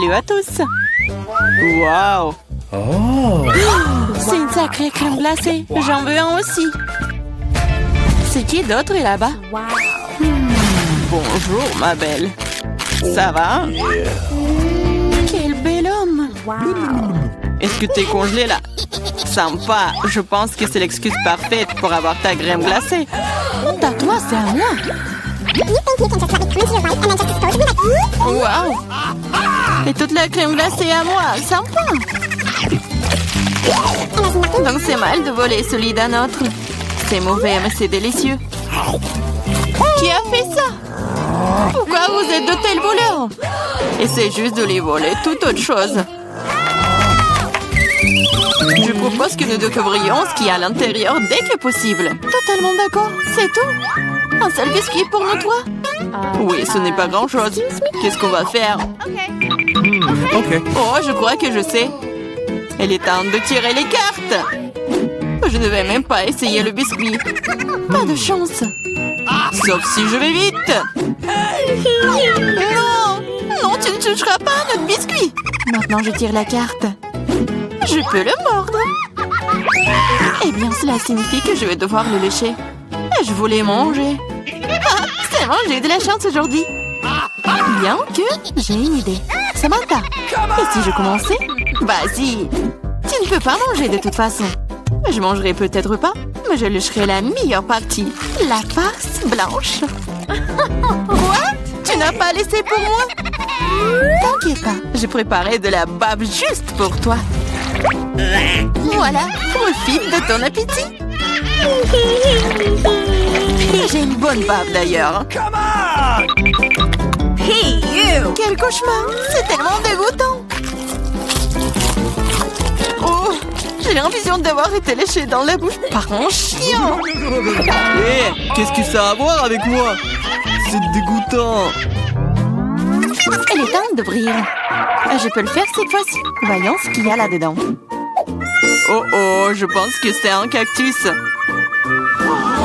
Salut à tous. Waouh. C'est une sacrée crème glacée. J'en veux un aussi. C'est qui d'autre est là-bas? Bonjour, ma belle. Ça va? Quel bel homme. Est-ce que t'es congelé là? Sympa. Je pense que c'est l'excuse parfaite pour avoir ta crème glacée. Honte à toi, c'est à moi. Waouh. Et toute la crème glacée à moi. Sympa. Donc c'est mal de voler celui d'un autre. C'est mauvais, mais c'est délicieux. Qui a fait ça? Pourquoi vous êtes de tels voleurs? Essayez juste de les voler, toute autre chose. Je propose que nous découvrions ce qu'il y a à l'intérieur dès que possible. Totalement d'accord, c'est tout. Un seul biscuit pour nous trois? Oui, ce n'est pas grand-chose. Qu'est-ce qu'on va faire? Ok. Oh, je crois que je sais. Il est temps de tirer les cartes. Je ne vais même pas essayer le biscuit. Pas de chance. Sauf si je vais vite. Non! Non, tu ne toucheras pas à notre biscuit. Maintenant, je tire la carte. Je peux le mordre. Eh bien, cela signifie que je vais devoir le lécher. Je voulais manger. Ah, c'est bon, j'ai eu de la chance aujourd'hui. Bien que j'ai une idée. Samantha, et si je commençais? Vas-y. Tu ne peux pas manger de toute façon. Je mangerai peut-être pas, mais je lécherai la meilleure partie. La face blanche. Quoi? Tu n'as pas laissé pour moi? T'inquiète pas, j'ai préparé de la bave juste pour toi. Voilà, profite de ton appétit. J'ai une bonne bave d'ailleurs. Hey, you! Quel cauchemar! C'est tellement dégoûtant! Oh! J'ai l'impression d'avoir été léchée dans la bouche par un chien! Hé, qu'est-ce que ça a à voir avec moi? C'est dégoûtant! Il est temps d'ouvrir. Je peux le faire cette fois-ci. Voyons ce qu'il y a là-dedans. Oh oh, je pense que c'est un cactus.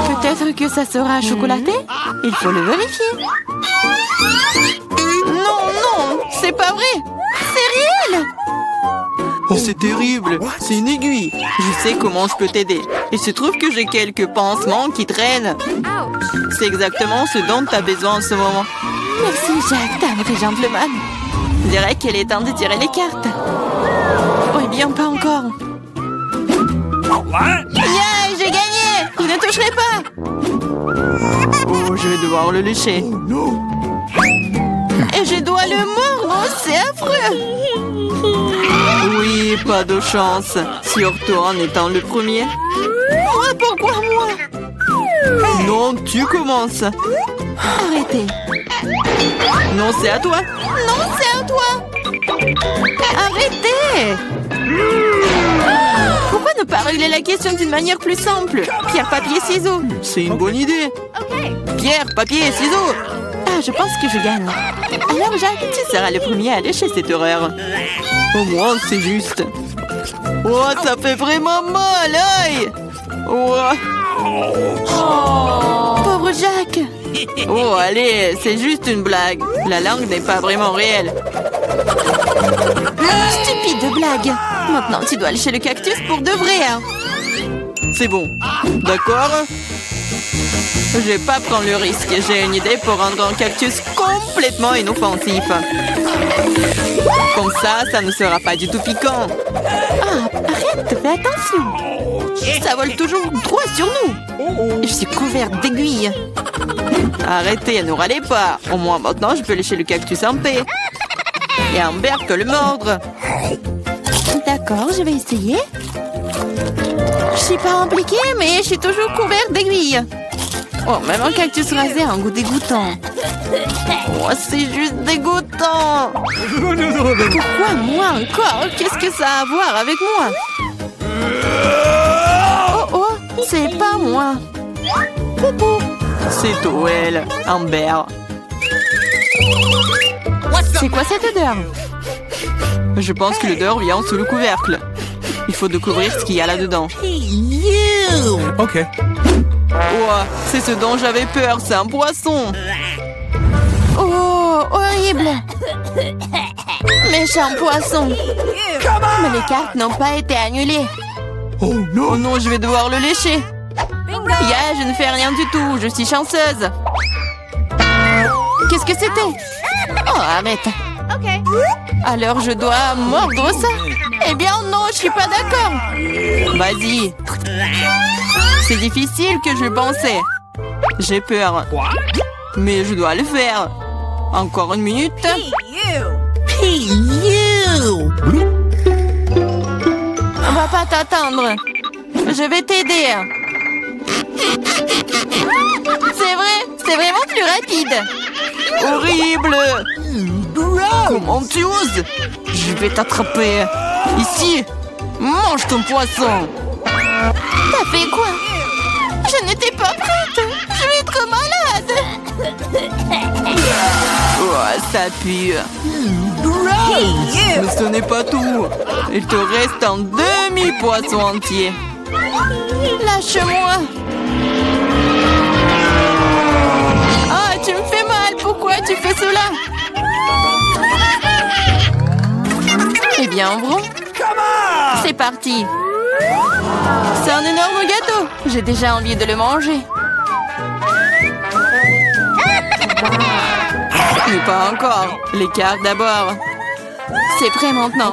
Peut-être que ça sera chocolaté? Il faut le vérifier. Non, non, c'est pas vrai. C'est réel. Oh, c'est terrible! C'est une aiguille! Je sais comment je peux t'aider. Il se trouve que j'ai quelques pansements qui traînent. C'est exactement ce dont tu as besoin en ce moment. Merci, Jack, t'es un vrai gentleman. Je dirais qu'il est temps de tirer les cartes. Oh, bien, pas encore. Yeah, j'ai gagné! Je ne toucherai pas! Oh, je vais devoir le lécher. Et je dois le mordre, c'est affreux! Oui, pas de chance. Surtout en étant le premier. Moi, pourquoi moi? Non, tu commences. Arrêtez. Non, c'est à toi. Non, c'est à toi. Arrêtez. Pourquoi ne pas régler la question d'une manière plus simple? Pierre, papier, ciseaux. C'est une bonne idée. Pierre, papier, ciseaux. Ah, je pense que je gagne. Alors, Jacques, tu seras le premier à lécher cette horreur. Au moins, c'est juste. Oh, ça fait vraiment mal, aïe! Oh. Pauvre Jacques. Oh, allez, c'est juste une blague. La langue n'est pas vraiment réelle. Stupide blague. Maintenant, tu dois lécher le cactus pour de vrai. Hein. C'est bon. D'accord? Je vais pas prendre le risque. J'ai une idée pour rendre un cactus complètement inoffensif. Comme ça ne sera pas du tout piquant. Ah, arrête, fais attention. Ça vole toujours droit sur nous. Je suis couverte d'aiguilles. Arrêtez, ne râlez pas. Au moins maintenant, je peux lécher le cactus en paix. Et Amber peut le mordre. D'accord, je vais essayer. Je suis pas impliquée, mais je suis toujours couverte d'aiguilles. Oh, même un cactus rasé a un goût dégoûtant. Oh, c'est juste dégoûtant. Pourquoi moi encore? Qu'est-ce que ça a à voir avec moi? Oh, oh, c'est pas moi. Poupou. C'est Toel, Amber. C'est quoi cette odeur? Je pense que l'odeur vient sous le couvercle. Il faut découvrir ce qu'il y a là-dedans. Ok. Oh, c'est ce dont j'avais peur, c'est un poisson. Oh, horrible. Méchant poisson. Mais les cartes n'ont pas été annulées. Oh non, je vais devoir le lécher. Ya, je ne fais rien du tout. Je suis chanceuse. Qu'est-ce que c'était? Oh, arrête. Alors je dois mordre ça? Eh bien non, je suis pas d'accord. Vas-y. C'est difficile que je pensais. J'ai peur. Mais je dois le faire. Encore une minute. On va pas t'attendre. Je vais t'aider. C'est vrai, c'est vraiment plus rapide. Horrible! Comment tu oses? Je vais t'attraper. Ici. Mange ton poisson. T'as fait quoi? Je n'étais pas prête. Je vais être malade. Oh, ça pue. Mais ce n'est pas tout. Il te reste un demi-poisson entier. Lâche-moi. Ah, tu me fais mal. Pourquoi tu fais cela? Eh bien, bon. C'est parti. C'est un énorme gâteau. J'ai déjà envie de le manger. Mais pas encore. Les cartes d'abord. C'est prêt maintenant.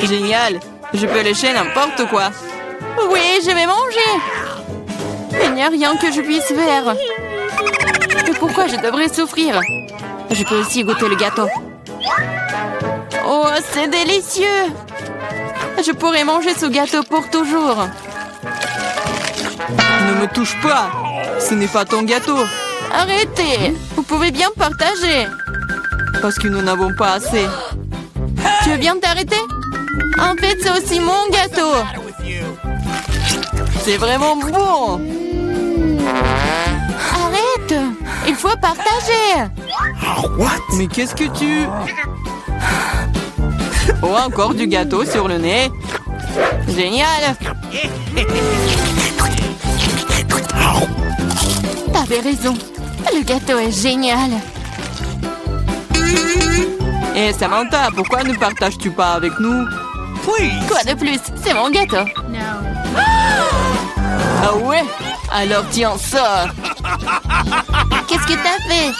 Génial. Je peux lécher n'importe quoi. Oui, je vais manger. Il n'y a rien que je puisse faire. Mais pourquoi je devrais souffrir? Je peux aussi goûter le gâteau. Oh, c'est délicieux. Je pourrais manger ce gâteau pour toujours. Ne me touche pas. Ce n'est pas ton gâteau. Arrêtez. Vous pouvez bien partager. Parce que nous n'avons pas assez. Tu veux bien t'arrêter? En fait, c'est aussi mon gâteau. C'est vraiment bon. Arrête. Il faut partager. Mais qu'est-ce que tu... Oh, encore du gâteau sur le nez. Génial. T'avais raison. Le gâteau est génial. Et Samantha, pourquoi ne partages-tu pas avec nous? Quoi de plus? C'est mon gâteau. Ah ouais? Alors tiens ça. Qu'est-ce que t'as fait?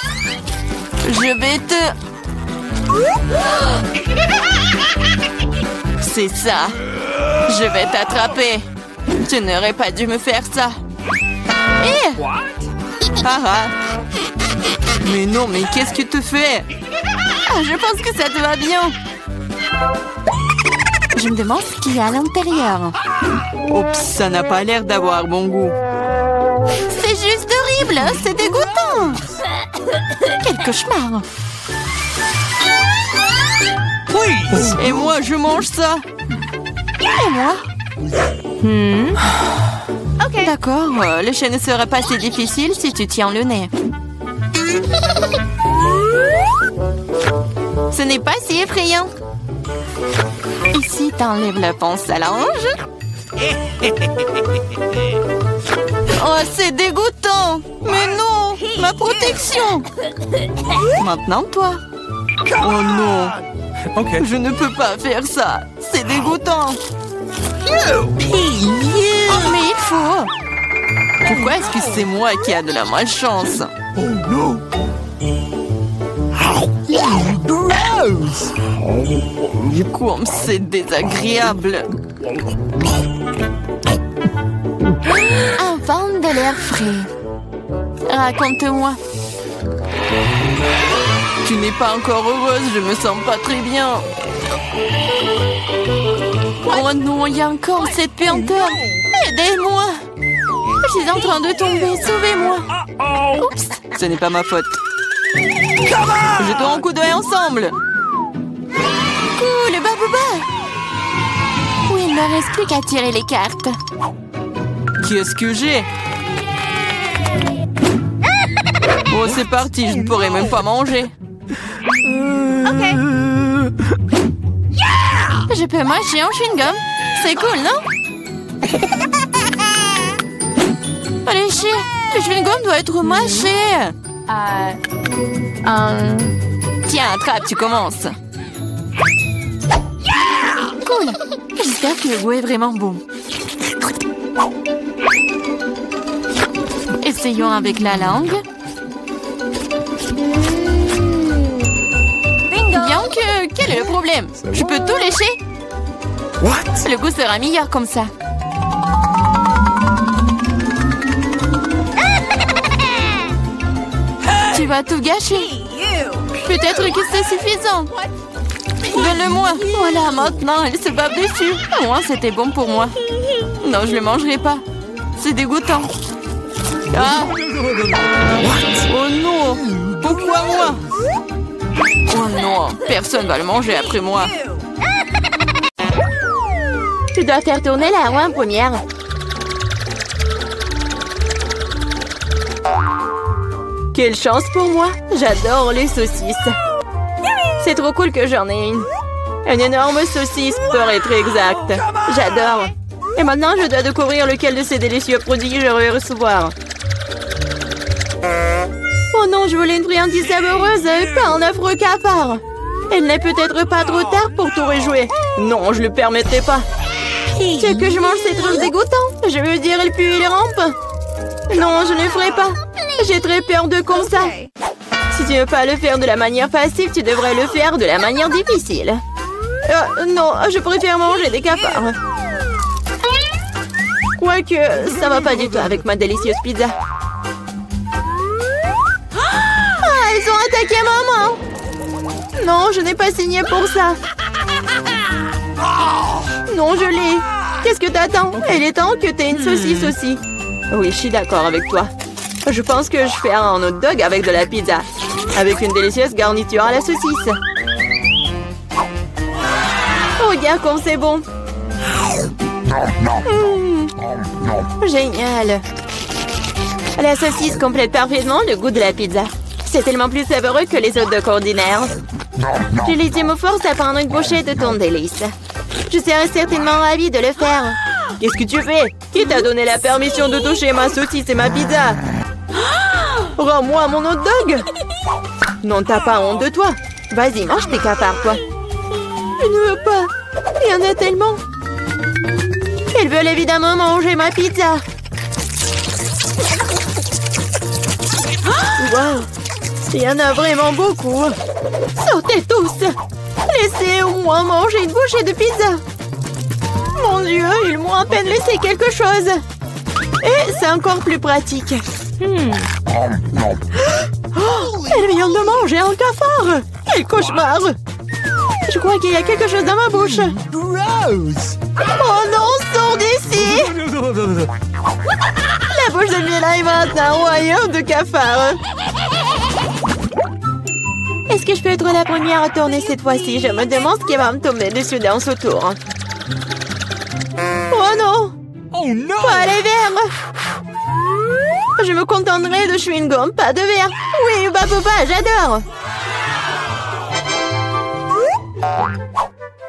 Je vais te... C'est ça. Je vais t'attraper. Tu n'aurais pas dû me faire ça. Eh! Ah. Mais non, mais qu'est-ce que tu fais? Ah, je pense que ça te va bien. Je me demande ce qu'il y a à l'intérieur. Oups, ça n'a pas l'air d'avoir bon goût. C'est juste horrible, c'est dégoûtant. Quel cauchemar. Et moi, je mange ça. Et moi? Ok. D'accord, le chien ne sera pas si difficile si tu tiens le nez. Ce n'est pas si effrayant. Ici, t'enlèves la pince à linge. Oh, c'est dégoûtant. Mais non, ma protection. Maintenant, toi. Oh non. Okay. Je ne peux pas faire ça. C'est dégoûtant. Mais il faut. Pourquoi est-ce que c'est moi qui a de la malchance? Oh non. Comme c'est désagréable. Un vent de l'air frais. Raconte-moi. Tu n'es pas encore heureuse, je me sens pas très bien. Oh non, il y a encore cette puanteur. Aidez-moi. Je suis en train de tomber, sauvez-moi. Oups. Ce n'est pas ma faute. Jetons un coup d'œil ensemble. Cool, Babouba. Oui, il ne me reste plus qu'à tirer les cartes. Qu'est-ce que j'ai? Oh, c'est parti, je ne pourrai même pas manger. Ok. Je peux mâcher un chewing-gum. C'est cool, non? Allez, le chewing-gum doit être mâché. Tiens, attrape, tu commences. Cool. J'espère que le goût est vraiment bon. Essayons avec la langue. Bien que... Quel est le problème? Je peux tout lécher? Le goût sera meilleur comme ça. Tu vas tout gâcher. Peut-être que c'est suffisant. Donne-le-moi. Voilà, maintenant, elle se bave dessus. Au moins, c'était bon pour moi. Non, je le mangerai pas. C'est dégoûtant. Ah. Oh non. Pourquoi moi? Oh non, personne va le manger après moi. Tu dois faire tourner la roue en première. Quelle chance pour moi. J'adore les saucisses. C'est trop cool que j'en ai une. Une énorme saucisse pour être exact. J'adore. Et maintenant, je dois découvrir lequel de ces délicieux produits je vais recevoir. Oh non, je voulais une friandise savoureuse, pas un affreux cafard. Il n'est peut-être pas trop tard pour tout rejouer. Non, je le permettrai pas. Tu veux que je mange ces trucs dégoûtants? Je veux dire, il pue et il rampe. Non, je ne le ferai pas. J'ai très peur de comme ça. Si tu ne veux pas le faire de la manière facile, tu devrais le faire de la manière difficile. Non, je préfère manger des cafards. Quoique, ça va pas du tout avec ma délicieuse pizza. Ah, ils ont attaqué maman! Non, je n'ai pas signé pour ça. Non, je l'ai. Qu'est-ce que t'attends? Il est temps que t'aies une saucisse aussi. Oui, je suis d'accord avec toi. Je pense que je ferai un hot dog avec de la pizza. Avec une délicieuse garniture à la saucisse. Regarde comme c'est bon. Génial. La saucisse complète parfaitement le goût de la pizza. C'est tellement plus savoureux que les hot dogs ordinaires. Julie me force à prendre une bouchée de ton délice. Je serais certainement ravie de le faire. Qu'est-ce que tu fais? Qui t'a donné la permission de toucher ma saucisse et ma pizza? Rends-moi mon hot dog! Non, t'as pas honte de toi. Vas-y, mange tes cafards, toi. Je ne veux pas. Il y en a tellement. Ils veulent évidemment manger ma pizza. Wow. Il y en a vraiment beaucoup. Sortez tous. Laissez au moins manger une bouchée de pizza. Mon Dieu, ils m'ont à peine laissé quelque chose. Et c'est encore plus pratique. Oh, elle vient de manger un cafard. Quel cauchemar. Je crois qu'il y a quelque chose dans ma bouche. Gross! Oh non, sors d'ici. La bouche de Mila est maintenant un royaume de cafards. Est-ce que je peux être la première à tourner cette fois-ci? Je me demande ce qui va me tomber dessus dans ce tour. Oh non! Oh no! Pas les verres! Je me contenterai de chewing-gum, pas de verre. Oui, papa, j'adore.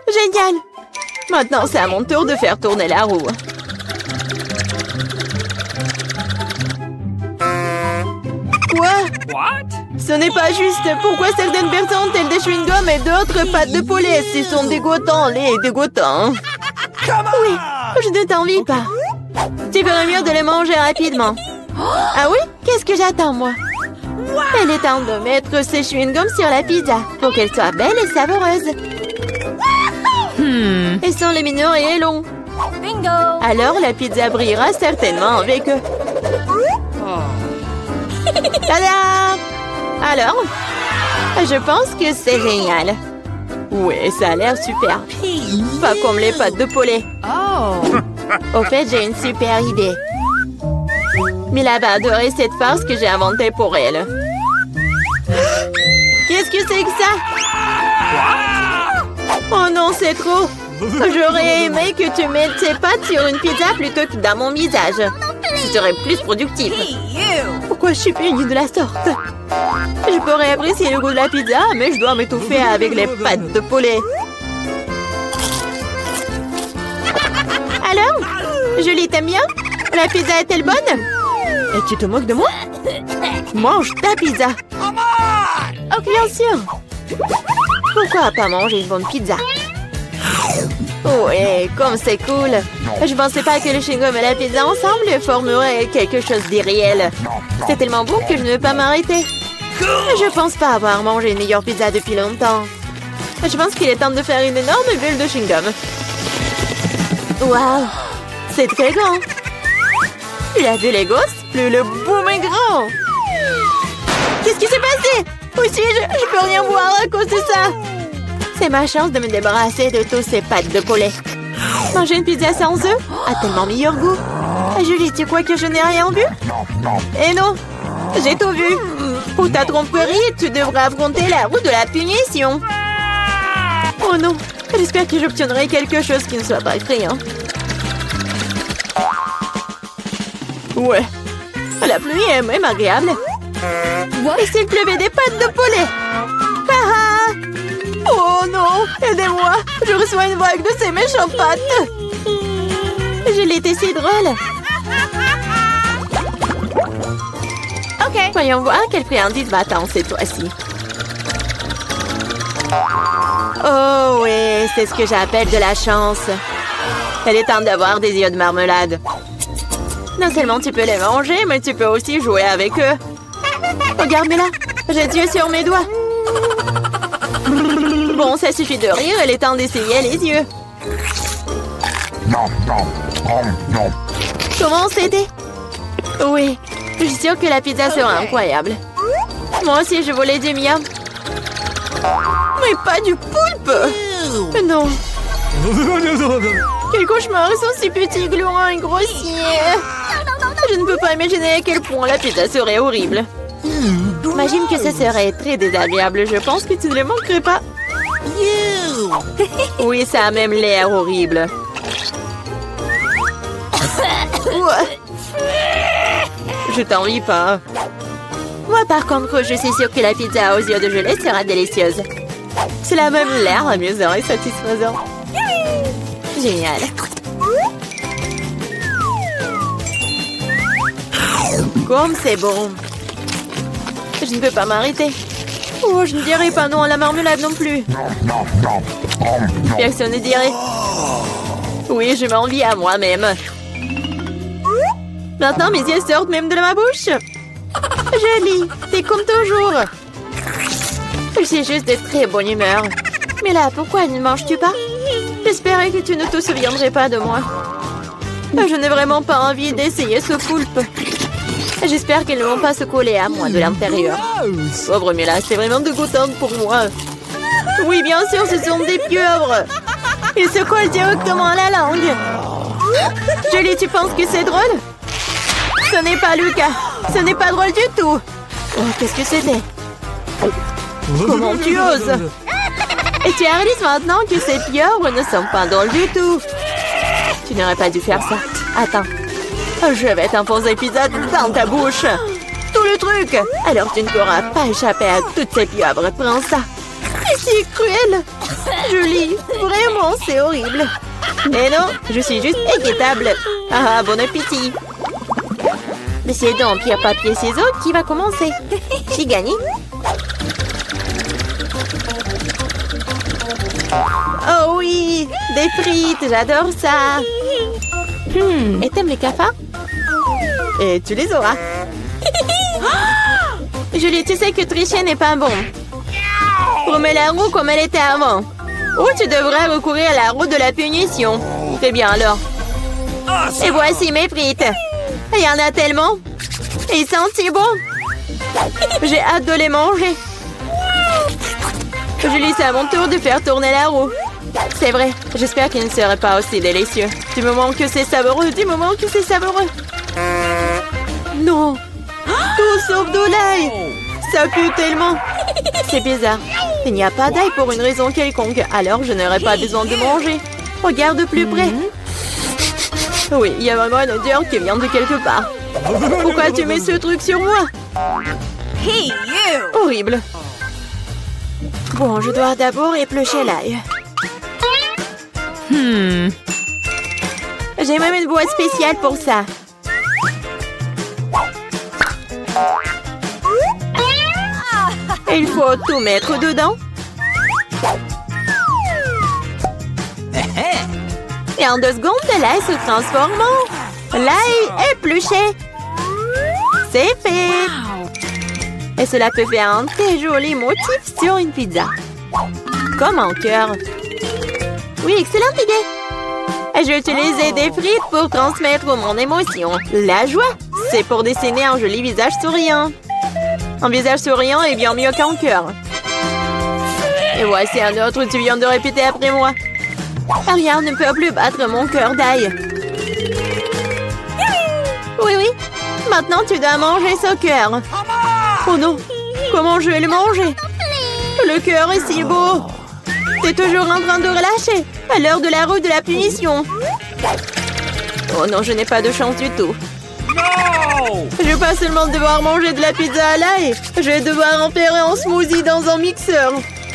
Génial. Maintenant, c'est à mon tour de faire tourner la roue. Quoi? Ce n'est pas juste. Pourquoi certaines personnes ont-elles des chewing-gums et d'autres pâtes de poulet? Ils sont dégoûtants, les dégoûtants. Oui, je ne t'envie pas. Tu ferais mieux de les manger rapidement. Ah oui? Qu'est-ce que j'attends, moi? Il est temps de mettre ces chewing-gums sur la pizza pour qu'elle soit belle et savoureuse. Ils sont lumineux et longs. Bingo! Alors la pizza brillera certainement avec eux. Tada! Alors? Je pense que c'est génial. Oui, ça a l'air super. Pas comme les pâtes de poulet. Au fait, j'ai une super idée. Mila va adorer cette farce que j'ai inventée pour elle. Qu'est-ce que c'est que ça? Oh non, c'est trop. J'aurais aimé que tu mettes tes pâtes sur une pizza plutôt que dans mon visage. Ce serait plus productif. Pourquoi je suis punie de la sorte? Je pourrais apprécier le goût de la pizza, mais je dois m'étouffer avec les pâtes de poulet. Alors? Julie, t'aimes bien? La pizza est-elle bonne? Et tu te moques de moi? Mange ta pizza. Oh, bien sûr. Pourquoi pas manger une bonne pizza? Ouais, comme c'est cool. Je pensais pas que le chewing-gum et la pizza ensemble formeraient quelque chose d'irréel. C'est tellement bon que je ne veux pas m'arrêter. Je pense pas avoir mangé une meilleure pizza depuis longtemps. Je pense qu'il est temps de faire une énorme bulle de chewing-gum. Waouh, c'est très grand. Tu l'as vu les gosses? Le boom est grand. Qu'est-ce qui s'est passé? Aussi, je peux rien voir à cause de ça. C'est ma chance de me débarrasser de tous ces pâtes de poulet. Manger une pizza sans œufs a tellement meilleur goût. Julie, tu crois que je n'ai rien vu? Eh non, j'ai tout vu. Pour ta tromperie, tu devrais affronter la roue de la punition. Oh non, j'espère que j'obtiendrai quelque chose qui ne soit pas effrayant. Ouais, la pluie est même agréable. Et s'il pleuvait des pâtes de poulet? Ah! Oh non, aidez-moi, je reçois une vague de ces méchantes pâtes. Je l'ai été si drôle. Ok, voyons voir quelle friandise va attendre cette fois-ci. Oh oui, c'est ce que j'appelle de la chance. Elle est temps d'avoir des yeux de marmelade. Non seulement tu peux les manger, mais tu peux aussi jouer avec eux. Regarde-moi là, j'ai des yeux sur mes doigts. Bon, ça suffit de rire, il est temps d'essayer les yeux. Comment c'était? Oui, je suis sûre que la pizza sera incroyable. Moi aussi, je voulais du miam. Mais pas du poulpe! Non. Quel cauchemar, ils sont si petits, gluants et grossiers. Je ne peux pas imaginer à quel point la pizza serait horrible. Imagine que ce serait très désagréable. Je pense que tu ne le manquerais pas. Oui, ça a même l'air horrible. Je t'envie pas. Moi, par contre, je suis sûre que la pizza aux yeux de gelée sera délicieuse. Cela a même l'air amusant et satisfaisant. Génial. Comme c'est bon. Je ne peux pas m'arrêter. Oh, je ne dirai pas non à la marmelade non plus. Personne ne dirait. Oui, je m'envie à moi-même. Maintenant, mes yeux sortent même de ma bouche. Jolie, t'es comme toujours. Je suis juste de très bonne humeur. Mais là, pourquoi ne manges-tu pas? J'espérais que tu ne te souviendrais pas de moi. Je n'ai vraiment pas envie d'essayer ce poulpe. J'espère qu'ils ne vont pas se coller à moi de l'intérieur. Pauvre Mila, c'est vraiment dégoûtant pour moi. Oui, bien sûr, ce sont des pieuvres. Ils se collent directement à la langue. Julie, tu penses que c'est drôle? Ce n'est pas Lucas. Ce n'est pas drôle du tout. Oh, qu'est-ce que c'était? Comment tu oses? Et tu réalises maintenant que ces pieuvres ne sont pas drôles du tout. Tu n'aurais pas dû faire ça. Attends. Je vais t'imposer pizza dans ta bouche. Tout le truc. Alors tu ne pourras pas échapper à toutes ces pieuvres. Prends ça. C'est cruel. Julie, vraiment, c'est horrible. Mais non, je suis juste équitable. Ah, bon appétit. Décidons pierre, papier, ciseaux qui va commencer. J'ai gagné. Oh oui, des frites, j'adore ça. Et t'aimes les cafards? Et tu les auras. Julie, tu sais que tricher n'est pas bon. Remets la roue comme elle était avant. Ou tu devrais recourir à la roue de la punition. Fais bien alors. Et voici mes frites. Il y en a tellement. Ils sentent si bon. J'ai hâte de les manger. Julie, c'est à mon tour de faire tourner la roue. C'est vrai, j'espère qu'il ne serait pas aussi délicieux. Du moment que c'est savoureux, du moment que c'est savoureux. Non. Tout sauf de l'ail. Ça pue tellement. C'est bizarre. Il n'y a pas d'ail pour une raison quelconque. Alors je n'aurais pas besoin de manger. Regarde de plus près. Oui, il y a vraiment une odeur qui vient de quelque part. Pourquoi tu mets ce truc sur moi? Hey, you! Horrible. Bon, je dois d'abord éplucher l'ail. J'ai même une boîte spéciale pour ça. Il faut tout mettre dedans. Et en 2 secondes, l'ail se transforme en l'ail épluché. C'est fait. Et cela peut faire un très joli motif sur une pizza. Comme un cœur. Oui, excellente idée. Et j'ai utilisé des frites pour transmettre mon émotion. La joie, c'est pour dessiner un joli visage souriant. Un visage souriant est bien mieux qu'un cœur. Et voici un autre, tu viens de répéter après moi. Rien ne peut plus battre mon cœur d'ail. Oui, oui. Maintenant, tu dois manger ce cœur. Oh non, comment je vais le manger? Le cœur est si beau. T'es toujours en train de relâcher à l'heure de la roue de la punition. Oh non, je n'ai pas de chance du tout. Je vais pas seulement devoir manger de la pizza à l'ail, je vais devoir en faire un smoothie dans un mixeur.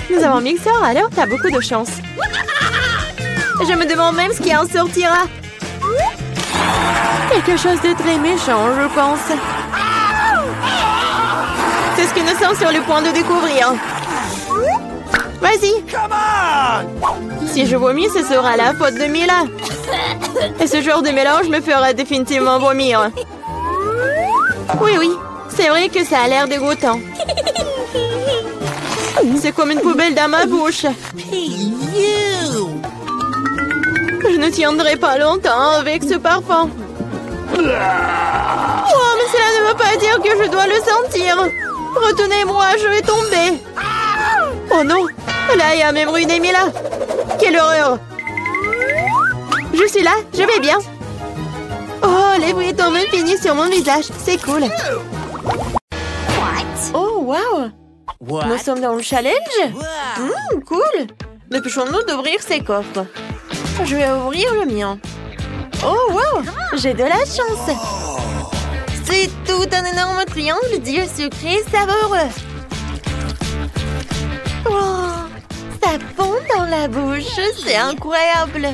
Nous avons un mixeur, alors t'as beaucoup de chance. Je me demande même ce qui en sortira. Quelque chose de très méchant, je pense. C'est ce que nous sommes sur le point de découvrir. Vas-y. Si je vomis, ce sera la faute de Mila. Et ce genre de mélange me fera définitivement vomir. Oui, oui. C'est vrai que ça a l'air dégoûtant. C'est comme une poubelle dans ma bouche. Je ne tiendrai pas longtemps avec ce parfum. Oh, mais cela ne veut pas dire que je dois le sentir. Retenez-moi, je vais tomber. Oh non, là, il y a même ruiné Mila. Quelle horreur. Je suis là, je vais bien. Oh, les bruits tombent finis sur mon visage. C'est cool. Oh, wow. Nous sommes dans le challenge. Cool. Dépêchons-nous d'ouvrir ces coffres. Je vais ouvrir le mien. Oh, wow. J'ai de la chance. C'est tout un énorme triangle d'yeux sucrés savoureux. Oh, ça fond dans la bouche. C'est incroyable.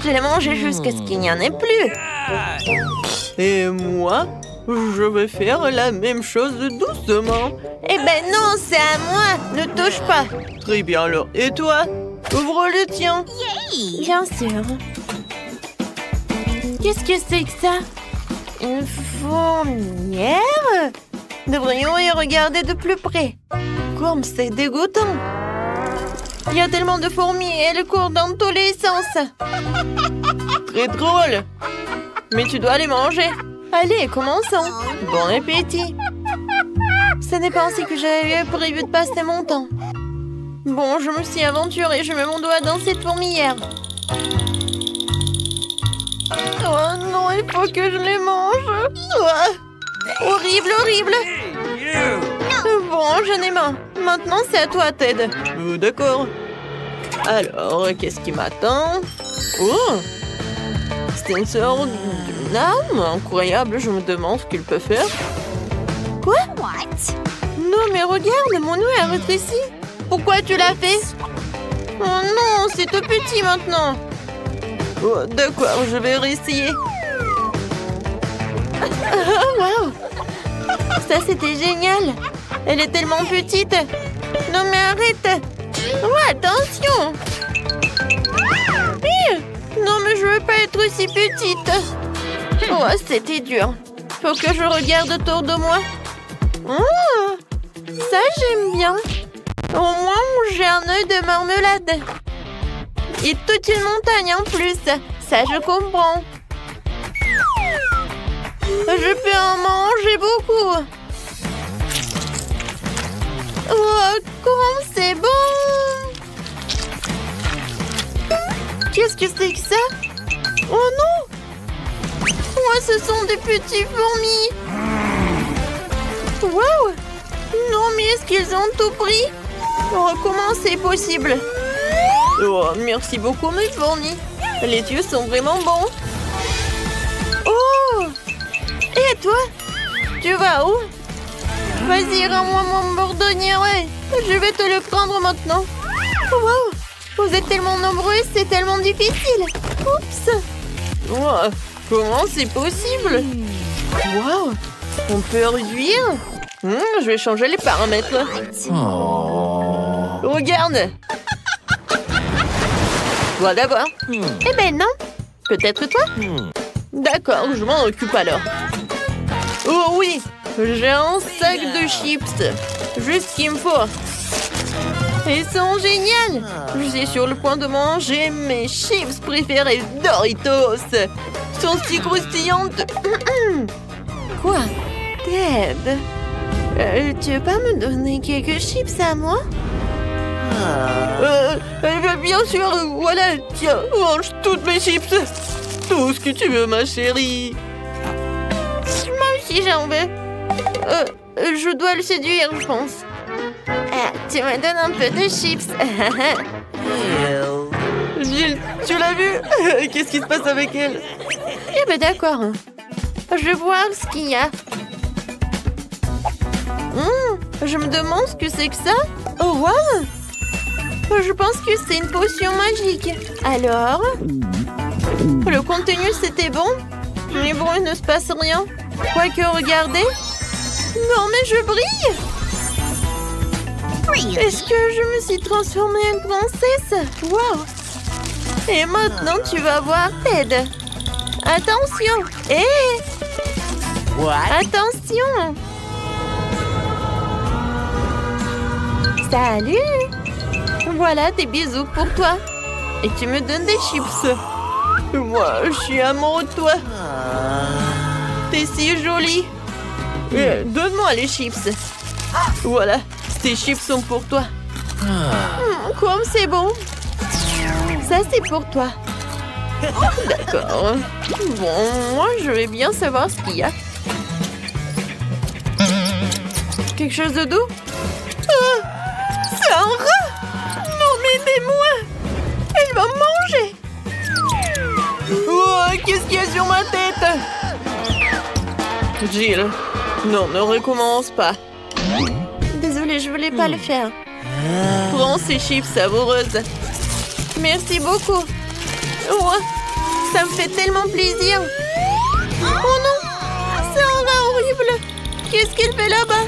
Je l'ai mangé jusqu'à ce qu'il n'y en ait plus. Et moi, je vais faire la même chose doucement. Eh ben non, c'est à moi. Ne touche pas. Très bien alors. Et toi? Ouvre le tien. Bien sûr. Qu'est-ce que c'est que ça? Une fourmilière? Devrions y regarder de plus près. Comme c'est dégoûtant. Il y a tellement de fourmis et elles courent dans tous les sens. Très drôle. Mais tu dois les manger. Allez, commençons. Bon appétit. Ce n'est pas ainsi que j'avais prévu de passer mon temps. Bon, je me suis aventurée. Je mets mon doigt dans cette fourmilière. Oh non, il faut que je les mange. Oh, horrible, horrible. Bon, j'en ai marre. Maintenant, c'est à toi, Ted. D'accord. Alors, qu'est-ce qui m'attend? Oh, c'est une sorte d'une arme incroyable. Je me demande ce qu'il peut faire. Quoi? Non, mais regarde, mon nœud est rétréci. Pourquoi tu l'as fait? Oh non, c'est tout petit maintenant. Oh, d'accord, je vais réessayer. Oh, wow. Ça, c'était génial. Elle est tellement petite. Non, mais arrête. Oh, attention. Non, mais je veux pas être aussi petite. Oh, c'était dur. Faut que je regarde autour de moi. Oh, ça, j'aime bien. Au moins, j'ai un œil de marmelade. Et toute une montagne en plus. Ça, je comprends. Je peux en manger beaucoup. Oh, comme c'est bon! Qu'est-ce que c'est que ça? Oh non! Oh, ce sont des petits fourmis! Wow! Non, mais est-ce qu'ils ont tout pris? Oh, comment c'est possible? Oh, merci beaucoup, mes fourmis. Les yeux sont vraiment bons. Oh! Et toi? Tu vas où? Vas-y, rends-moi mon bourdonnière. Je vais te le prendre maintenant. Wow! Vous êtes tellement nombreux, c'est tellement difficile. Oups! Oh, comment c'est possible? Wow! On peut réduire? Je vais changer les paramètres. Oh. Regarde! toi d'abord. Eh ben non. Peut-être toi? D'accord, je m'en occupe alors. Oh oui, j'ai un sac de chips. Juste ce qu'il me faut. Ils sont géniaux. Je suis sur le point de manger mes chips préférés Doritos. Ils sont si croustillantes. Quoi? Ted, tu veux pas me donner quelques chips à moi? Bien sûr, voilà, tiens, mange toutes mes chips. Tout ce que tu veux, ma chérie. Moi aussi, j'en veux. Je dois le séduire, je pense. Tu me donnes un peu de chips. Gilles, tu l'as vu? Qu'est-ce qui se passe avec elle? Eh ben d'accord. Je vais voir ce qu'il y a. Je me demande ce que c'est que ça. Oh, wow! Je pense que c'est une potion magique. Alors? Le contenu, c'était bon? Mais bon, il ne se passe rien. Quoique, regardez. Non, mais je brille! Est-ce que je me suis transformée en princesse? Wow! Et maintenant, tu vas voir, Ted. Attention! Hé! Attention! Salut! Voilà des bisous pour toi. Et tu me donnes des chips. Moi, je suis amoureux de toi. T'es si jolie. Donne-moi les chips. Voilà, ces chips sont pour toi. Comme c'est bon. Ça, c'est pour toi. D'accord. Bon, moi, je vais bien savoir ce qu'il y a. Quelque chose de doux? C'est un rat! Non, mais aidez-moi! Elle va me manger! Oh, qu'est-ce qu'il y a sur ma tête? Jill, non, ne recommence pas. Désolée, je voulais pas le faire. Prends ces chips savoureuses. Merci beaucoup. Oh, ça me fait tellement plaisir. Oh non, c'est un rat horrible. Qu'est-ce qu'il fait là-bas?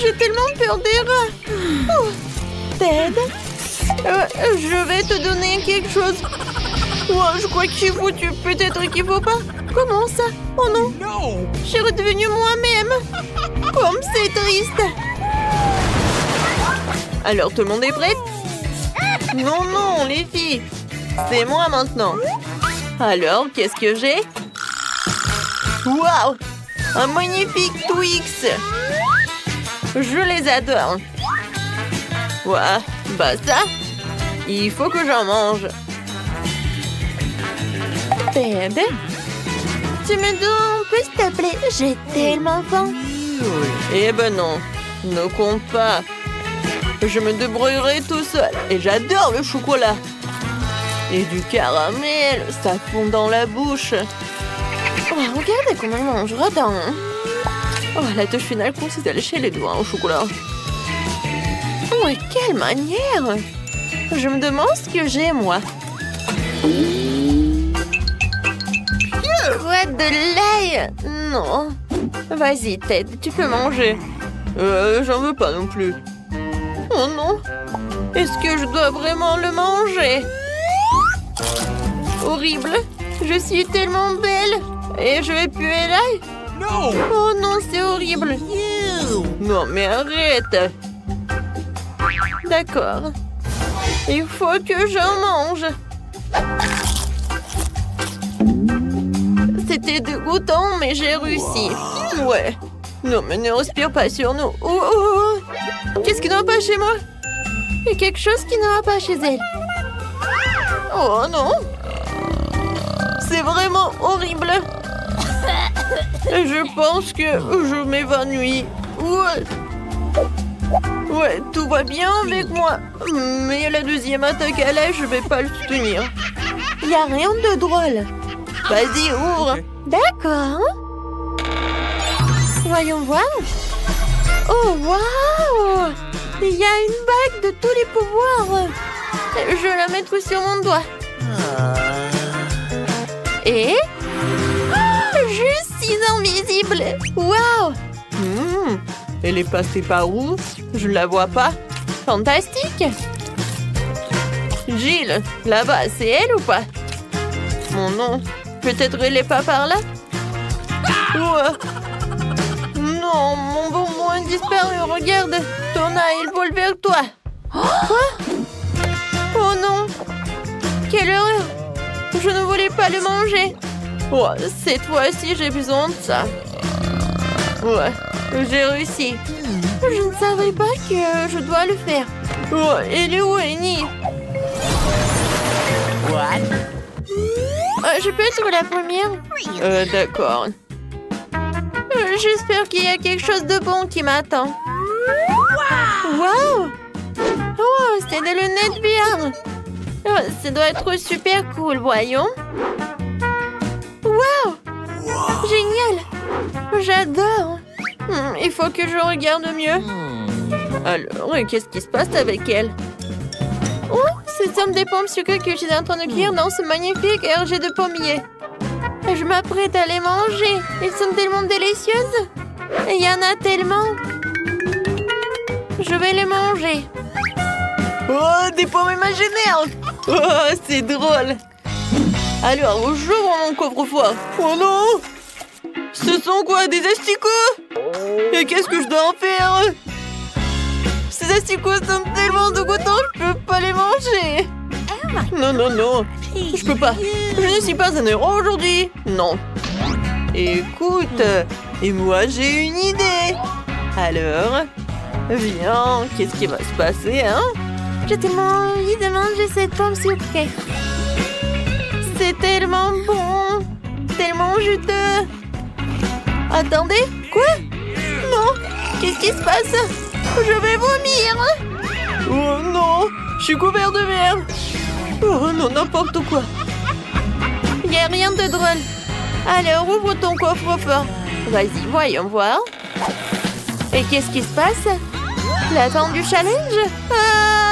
J'ai tellement peur des rats. Oh. Ted, je vais te donner quelque chose. Oh, je crois qu'il faut, peut-être qu'il faut pas. Comment ça? Oh non, je suis redevenue moi-même. Comme c'est triste. Alors, tout le monde est prêt? Non, non, les filles. C'est moi maintenant. Alors, qu'est-ce que j'ai? Waouh! Un magnifique Twix. Je les adore. Ouais, bah ça, il faut que j'en mange. Bébé, tu me donnes un peu, s'il te plaît? J'ai tellement faim. Eh ben non, ne compte pas. Je me débrouillerai tout seul. Et j'adore le chocolat. Et du caramel, ça fond dans la bouche. Oh, regardez comment il mange, radin. Oh, la touche finale consiste à lécher les doigts au chocolat. Oh, et quelle manière! Je me demande ce que j'ai, moi. Quoi, de l'ail? Non. Vas-y, Ted, tu peux manger. J'en veux pas non plus. Oh non. Est-ce que je dois vraiment le manger? Horrible. Je suis tellement belle. Et je vais puer l'ail. No. Oh non, c'est horrible. Non, mais arrête. D'accord. Il faut que j'en mange. C'était dégoûtant, mais j'ai réussi. Ouais. Non, mais ne respire pas sur nous. Oh, oh, oh. Qu'est-ce qui ne va pas chez moi? Il y a quelque chose qui ne va pas chez elle. Oh non. C'est vraiment horrible. Je pense que je m'évanouis. Ouais, tout va bien avec moi. Mais la deuxième attaque à l'ail, je vais pas le soutenir. Il n'y a rien de drôle. Vas-y, ouvre. Okay. D'accord. Voyons voir. Oh, waouh! Il y a une bague de tous les pouvoirs. Je vais la mettre sur mon doigt. Et... je suis invisible. Waouh! Elle est passée par où? Je la vois pas. Fantastique! Jill, là-bas, c'est elle ou pas? Oh non, peut-être elle est pas par là? Ouais. Non, mon bonbon a disparu, regarde. Tona, il vole vers toi. Quoi? Oh non. Quelle horreur. Je ne voulais pas le manger. Oh, cette fois-ci, j'ai besoin de ça. Ouais, j'ai réussi. Je ne savais pas que je dois le faire. Oh, elle est où, Annie? Je peux être la première? D'accord. J'espère qu'il y a quelque chose de bon qui m'attend. Wow! Oh, c'est des lunettes VR. Oh, ça doit être super cool, voyons. Wow! Génial! J'adore! Il faut que je regarde mieux. Alors, qu'est-ce qui se passe avec elle? Oh, ce sont des pommes sucrées que j'étais en train de cuire dans ce magnifique RG de pommier. Je m'apprête à les manger. Elles sont tellement délicieuses. Et il y en a tellement. Je vais les manger. Oh, des pommes imaginaires. Oh, c'est drôle. Alors, j'ouvre mon coffre-fort. Oh non! Ce sont quoi, des asticots? Et qu'est-ce que je dois en faire? Ces asticots sont tellement dégoûtants, je peux pas les manger. Non, non, non. Je peux pas. Je ne suis pas un héros aujourd'hui. Non. Écoute, et moi j'ai une idée. Alors, viens, qu'est-ce qui va se passer, hein? J'ai tellement envie de manger cette pomme sucrée. C'est tellement bon, tellement juteux. Attendez, quoi? Non, qu'est-ce qui se passe? Je vais vomir. Oh non, je suis couvert de merde. Oh non, n'importe quoi. Il n'y a rien de drôle. Alors, ouvre ton coffre-fort. Vas-y, voyons voir. Et qu'est-ce qui se passe? La fin du challenge? Ah!